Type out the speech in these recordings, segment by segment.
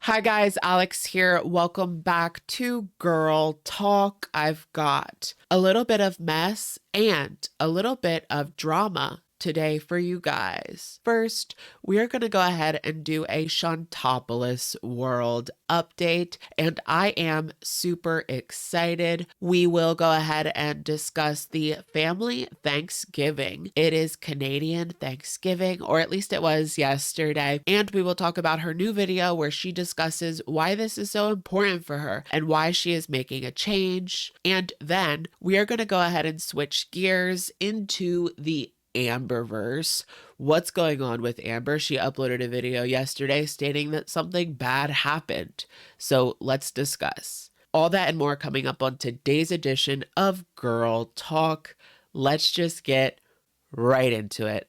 Hi guys, Alex here. Welcome back to Girl Talk. I've got a little bit of mess and a little bit of drama today for you guys. First, we are going to go ahead and do a Chantopolis world update, and I am super excited. We will go ahead and discuss the family Thanksgiving. It is Canadian Thanksgiving, or at least it was yesterday, and we will talk about her new video where she discusses why this is so important for her and why she is making a change. And then we are going to go ahead and switch gears into the Amberverse. What's going on with Amber? She uploaded a video yesterday stating that something bad happened. So let's discuss. All that and more coming up on today's edition of Girl Talk. Let's just get right into it.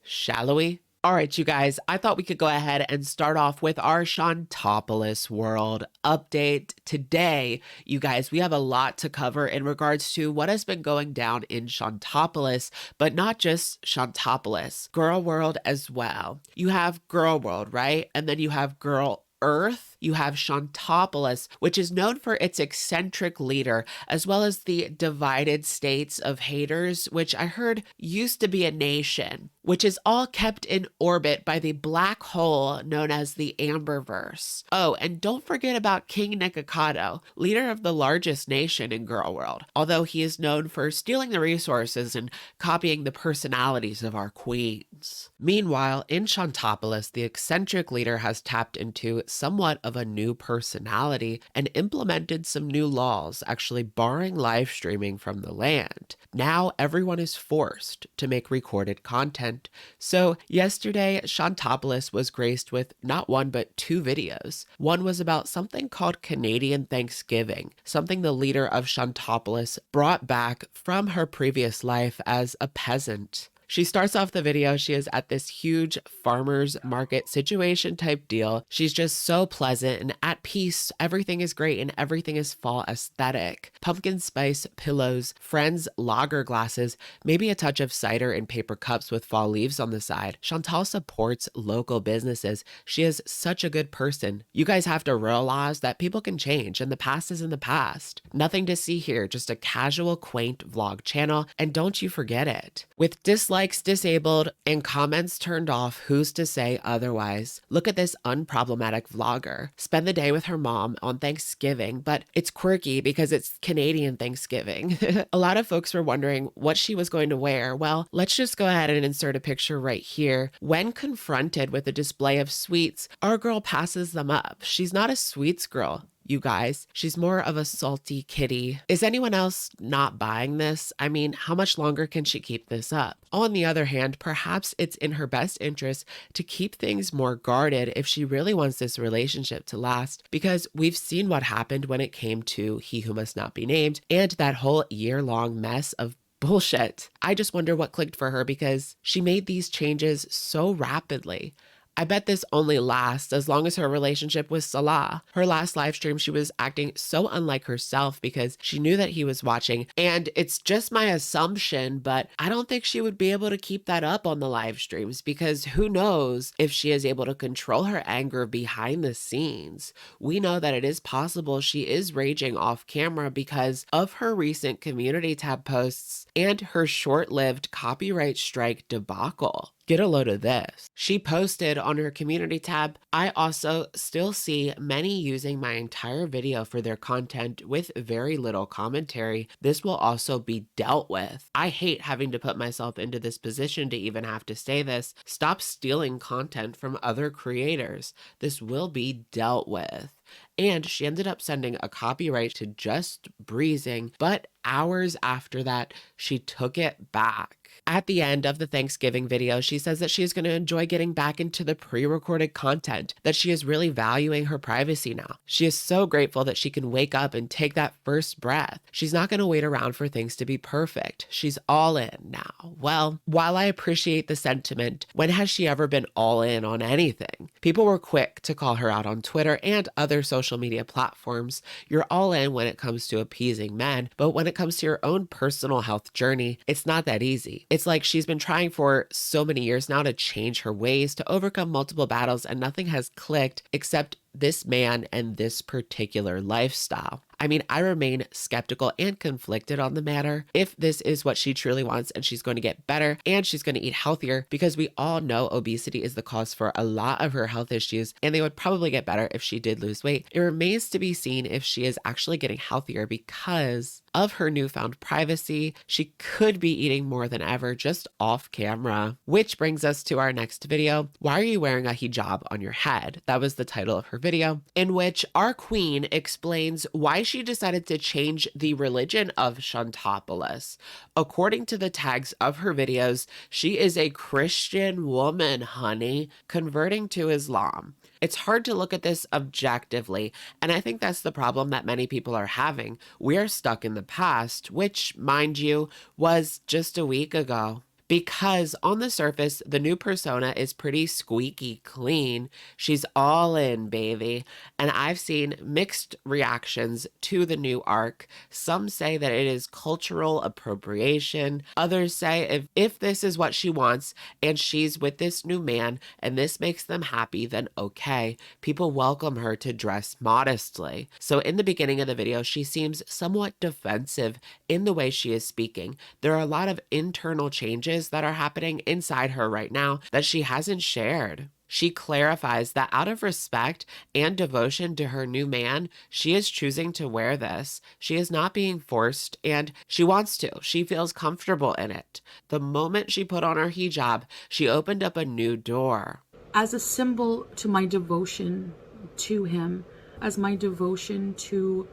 Shall we? All right, you guys, I thought we could go ahead and start off with our Chantopolis world update. Today, you guys, we have a lot to cover in regards to what has been going down in Chantopolis, but not just Chantopolis, Girl World as well. You have Girl World, right? And then you have Girl Earth. You have Chantopolis, which is known for its eccentric leader, as well as the divided states of haters, which I heard used to be a nation, which is all kept in orbit by the black hole known as the Amberverse. Oh, and don't forget about King Nikocado, leader of the largest nation in Girl World, although he is known for stealing the resources and copying the personalities of our queens. Meanwhile, in Chantopolis, the eccentric leader has tapped into somewhat of a new personality and implemented some new laws, actually barring live streaming from the land. Now everyone is forced to make recorded content. So yesterday, Chantopolis was graced with not one but two videos. One was about something called Canadian Thanksgiving, something the leader of Chantopolis brought back from her previous life as a peasant. She starts off the video, she is at this huge farmer's market situation type deal. She's just so pleasant and at peace. Everything is great and everything is fall aesthetic. Pumpkin spice pillows, friends lager glasses, maybe a touch of cider in paper cups with fall leaves on the side. Chantal supports local businesses. She is such a good person. You guys have to realize that people can change and the past is in the past. Nothing to see here, just a casual, quaint vlog channel, and don't you forget it. With dislikes disabled and comments turned off, who's to say otherwise? Look at this unproblematic vlogger. Spend the day with her mom on Thanksgiving, but it's quirky because it's Canadian Thanksgiving. A lot of folks were wondering what she was going to wear. Well, let's just go ahead and insert a picture right here. When confronted with a display of sweets, our girl passes them up. She's not a sweets girl, you guys. She's more of a salty kitty. Is anyone else not buying this? How much longer can she keep this up? On the other hand, perhaps it's in her best interest to keep things more guarded if she really wants this relationship to last, because we've seen what happened when it came to He Who Must Not Be Named and that whole year-long mess of bullshit. I just wonder what clicked for her because she made these changes so rapidly. I bet this only lasts as long as her relationship with Salah. Her last live stream, she was acting so unlike herself because she knew that he was watching. And it's just my assumption, but I don't think she would be able to keep that up on the live streams because who knows if she is able to control her anger behind the scenes. We know that it is possible she is raging off camera because of her recent community tab posts and her short-lived copyright strike debacle. Get a load of this. She posted on her community tab, I also still see many using my entire video for their content with very little commentary. This will also be dealt with. I hate having to put myself into this position to even have to say this. Stop stealing content from other creators. This will be dealt with. And she ended up sending a copyright to Just Breezing, but hours after that, she took it back. At the end of the Thanksgiving video, she says that she is going to enjoy getting back into the pre-recorded content, that she is really valuing her privacy now. She is so grateful that she can wake up and take that first breath. She's not going to wait around for things to be perfect. She's all in now. Well, while I appreciate the sentiment, when has she ever been all in on anything? People were quick to call her out on Twitter and other social media platforms. You're all in when it comes to appeasing men, but when it comes to your own personal health journey, it's not that easy. It's like she's been trying for so many years now to change her ways, to overcome multiple battles, and nothing has clicked except this man and this particular lifestyle. I mean, I remain skeptical and conflicted on the matter if this is what she truly wants and she's going to get better and she's going to eat healthier, because we all know obesity is the cause for a lot of her health issues and they would probably get better if she did lose weight. It remains to be seen if she is actually getting healthier because of her newfound privacy. She could be eating more than ever just off camera, which brings us to our next video. Why are you wearing a hijab on your head? That was the title of her video, in which our queen explains why she decided to change the religion of Chantopolis. According to the tags of her videos, she is a Christian woman, honey, converting to Islam. It's hard to look at this objectively, and I think that's the problem that many people are having. We are stuck in the past, which, mind you, was just a week ago. Because on the surface, the new persona is pretty squeaky clean. She's all in, baby. And I've seen mixed reactions to the new arc. Some say that it is cultural appropriation. Others say if this is what she wants and she's with this new man and this makes them happy, then okay. People welcome her to dress modestly. So in the beginning of the video, she seems somewhat defensive in the way she is speaking. There are a lot of internal changes that are happening inside her right now that she hasn't shared. She clarifies that out of respect and devotion to her new man, she is choosing to wear this. She is not being forced and she wants to. She feels comfortable in it. The moment she put on her hijab, she opened up a new door. As a symbol to my devotion to him, as my devotion to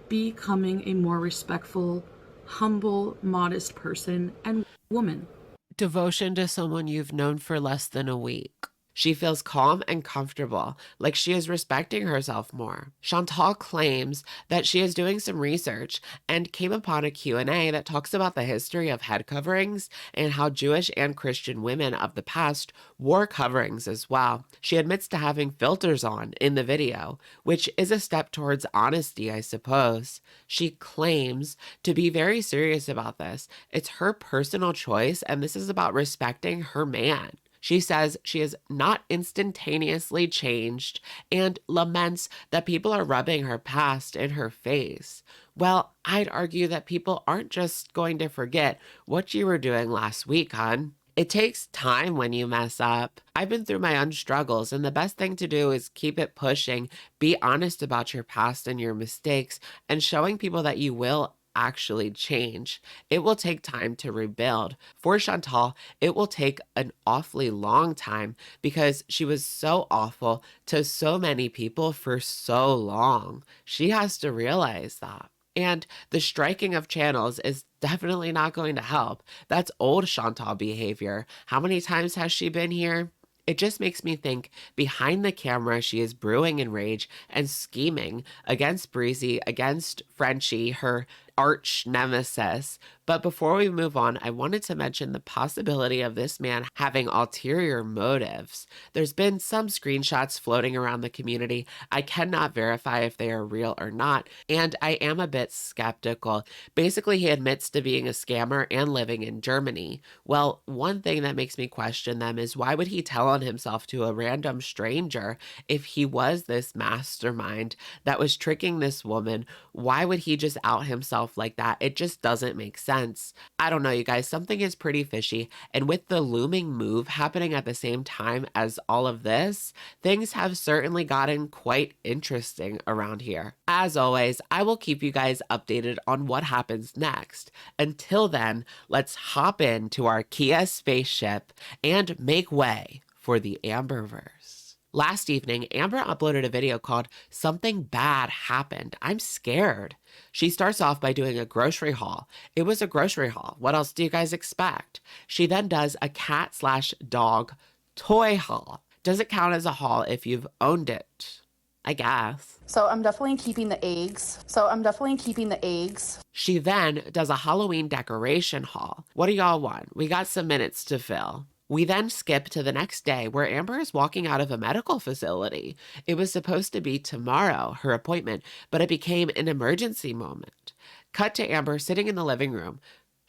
becoming a more respectful, humble, modest person and woman. Devotion to someone you've known for less than a week. She feels calm and comfortable, like she is respecting herself more. Chantal claims that she is doing some research and came upon a Q&A that talks about the history of head coverings and how Jewish and Christian women of the past wore coverings as well. She admits to having filters on in the video, which is a step towards honesty, I suppose. She claims to be very serious about this. It's her personal choice, and this is about respecting her man. She says she is not instantaneously changed and laments that people are rubbing her past in her face. Well, I'd argue that people aren't just going to forget what you were doing last week, hon. It takes time when you mess up. I've been through my own struggles, and the best thing to do is keep it pushing, be honest about your past and your mistakes, and showing people that you will actually change. It will take time to rebuild. For Chantal, it will take an awfully long time because she was so awful to so many people for so long. She has to realize that. And the striking of channels is definitely not going to help. That's old Chantal behavior. How many times has she been here? It just makes me think behind the camera, she is brewing in rage and scheming against Breezy, against Frenchie, her arch nemesis. But before we move on, I wanted to mention the possibility of this man having ulterior motives. There's been some screenshots floating around the community. I cannot verify if they are real or not, and I am a bit skeptical. Basically, he admits to being a scammer and living in Germany. Well, one thing that makes me question them is why would he tell on himself to a random stranger if he was this mastermind that was tricking this woman? Why would he just out himself like that? It just doesn't make sense. I don't know, you guys, something is pretty fishy. And with the looming move happening at the same time as all of this, things have certainly gotten quite interesting around here. As always, I will keep you guys updated on what happens next. Until then, let's hop into our Kia spaceship and make way for the Amberverse. Last evening, Amber uploaded a video called "Something Bad Happened. I'm Scared." She starts off by doing a grocery haul. It was a grocery haul. What else do you guys expect? She then does a cat/dog toy haul. Does it count as a haul if you've owned it? I guess. So I'm definitely keeping the eggs. She then does a Halloween decoration haul. What do y'all want? We got some minutes to fill. We then skip to the next day where Amber is walking out of a medical facility. It was supposed to be tomorrow, her appointment, but it became an emergency moment. Cut to Amber sitting in the living room.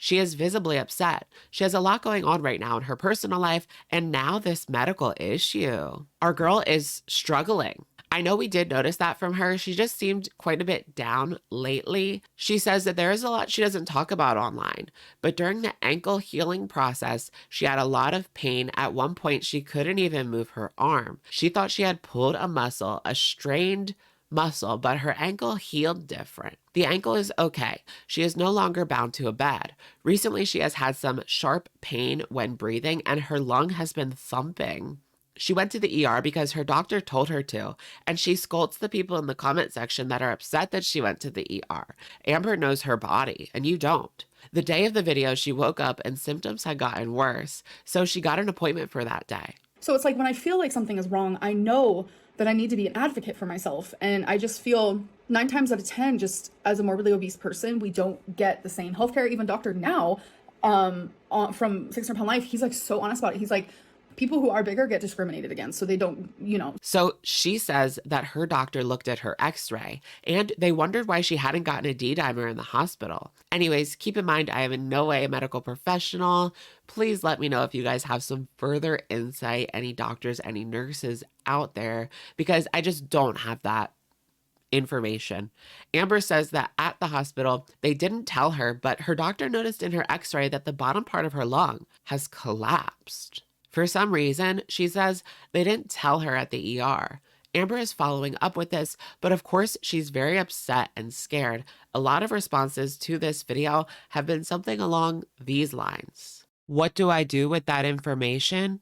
She is visibly upset. She has a lot going on right now in her personal life, and now this medical issue. Our girl is struggling. I know we did notice that from her. She just seemed quite a bit down lately. She says that there is a lot she doesn't talk about online, but during the ankle healing process, she had a lot of pain. At one point, she couldn't even move her arm. She thought she had pulled a muscle, a strained muscle, but her ankle healed different. The ankle is okay. She is no longer bound to a bed. Recently, she has had some sharp pain when breathing, and her lung has been thumping. She went to the ER because her doctor told her to, and she scolds the people in the comment section that are upset that she went to the ER. Amber knows her body, and you don't. The day of the video, she woke up and symptoms had gotten worse, so she got an appointment for that day. So it's like when I feel like something is wrong, I know that I need to be an advocate for myself. And I just feel 9 times out of 10, just as a morbidly obese person, we don't get the same healthcare. Even Dr. Now, from 600 Pound Life, he's like so honest about it. He's like, people who are bigger get discriminated against, so they don't, So she says that her doctor looked at her x-ray and they wondered why she hadn't gotten a D-dimer in the hospital. Anyways, keep in mind, I am in no way a medical professional. Please let me know if you guys have some further insight, any doctors, any nurses out there, because I just don't have that information. Amber says that at the hospital, they didn't tell her, but her doctor noticed in her x-ray that the bottom part of her lung has collapsed. For some reason, she says they didn't tell her at the ER. Amber is following up with this, but of course she's very upset and scared. A lot of responses to this video have been something along these lines. What do I do with that information?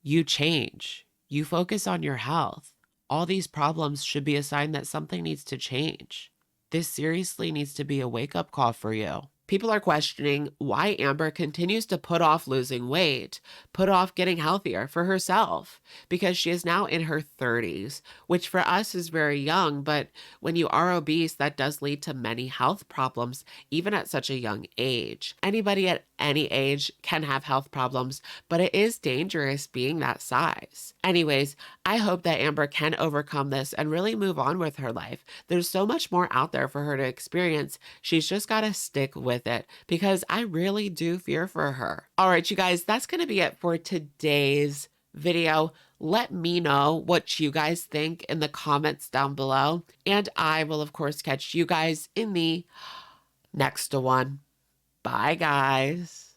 You change. You focus on your health. All these problems should be a sign that something needs to change. This seriously needs to be a wake-up call for you. People are questioning why Amber continues to put off losing weight, put off getting healthier for herself, because she is now in her 30s, which for us is very young, but when you are obese, that does lead to many health problems, even at such a young age. Anybody at any age can have health problems, but it is dangerous being that size. Anyways, I hope that Amber can overcome this and really move on with her life. There's so much more out there for her to experience. She's just got to stick with it, because I really do fear for her. All right, you guys, that's going to be it for today's video. Let me know what you guys think in the comments down below, and I will of course catch you guys in the next one. Bye, guys.